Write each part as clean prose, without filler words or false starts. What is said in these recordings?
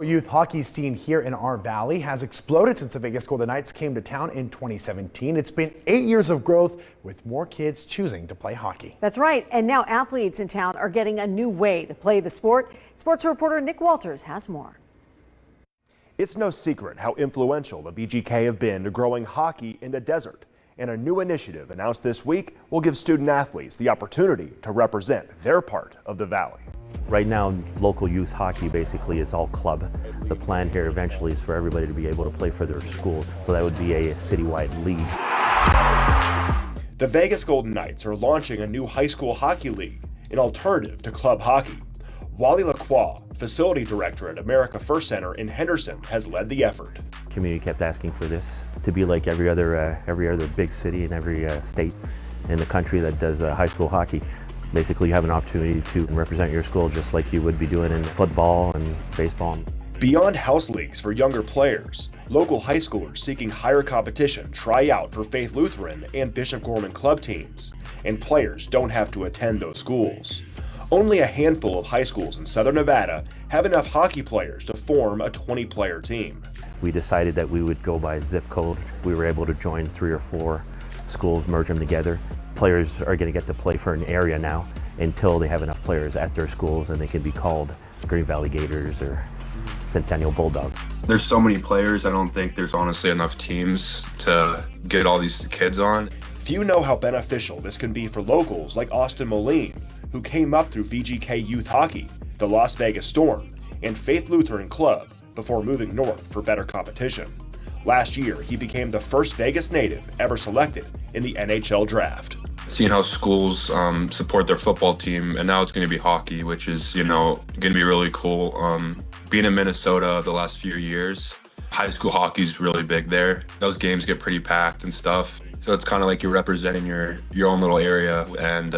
Youth hockey scene here in our valley has exploded since the Vegas Golden Knights came to town in 2017. It's been 8 years of growth with more kids choosing to play hockey. That's right. And now athletes in town are getting a new way to play the sport. Sports reporter Nick Walters has more. It's no secret how influential the VGK have been to growing hockey in the desert. And a new initiative announced this week will give student athletes the opportunity to represent their part of the valley. Right now, local youth hockey basically is all club. The plan here eventually is for everybody to be able to play for their schools. So that would be a citywide league. The Vegas Golden Knights are launching a new high school hockey league, an alternative to club hockey. Wally Lacroix, facility director at America First Center in Henderson, has led the effort. Community kept asking for this to be like every other big city in every state in the country that does high school hockey. Basically, you have an opportunity to represent your school just like you would be doing in football and baseball. Beyond house leagues for younger players, local high schoolers seeking higher competition try out for Faith Lutheran and Bishop Gorman club teams, and players don't have to attend those schools. Only a handful of high schools in Southern Nevada have enough hockey players to form a 20-player team. We decided that we would go by zip code. We were able to join 3 or 4 schools, merge them together. Players are going to get to play for an area now until they have enough players at their schools and they can be called Green Valley Gators or Centennial Bulldogs. There's so many players, I don't think there's honestly enough teams to get all these kids on. Few know how beneficial this can be for locals like Austin Moline, who came up through VGK Youth Hockey, the Las Vegas Storm, and Faith Lutheran Club before moving north for better competition. Last year, he became the first Vegas native ever selected in the NHL draft. Seeing how schools support their football team, and now it's going to be hockey, which is, going to be really cool. Being in Minnesota the last few years, high school hockey is really big there. Those games get pretty packed and stuff. So it's kind of like you're representing your own little area, and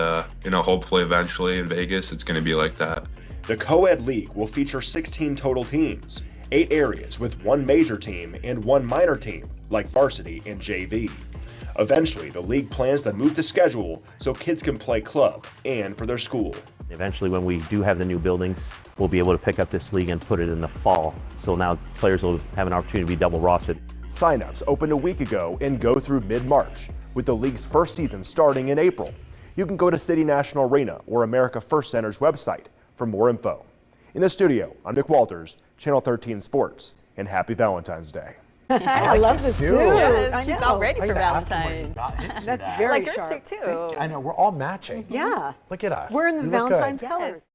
hopefully eventually in Vegas it's going to be like that. The co-ed league will feature 16 total teams, 8 areas with 1 major team and 1 minor team, like varsity and JV. Eventually, the league plans to move the schedule so kids can play club and for their school. Eventually, when we do have the new buildings, we'll be able to pick up this league and put it in the fall. So now players will have an opportunity to be double rostered. Signups opened a week ago and go through mid-March, with the league's first season starting in April. You can go to City National Arena or America First Center's website for more info. In the studio, I'm Nick Walters, Channel 13 Sports, and happy Valentine's Day. I love the suit. Yes, she's all ready for Valentine's. That's very like sharp. your suit too. I know, we're all matching. Yeah. Look at us. We're in the You look good. Valentine's colors.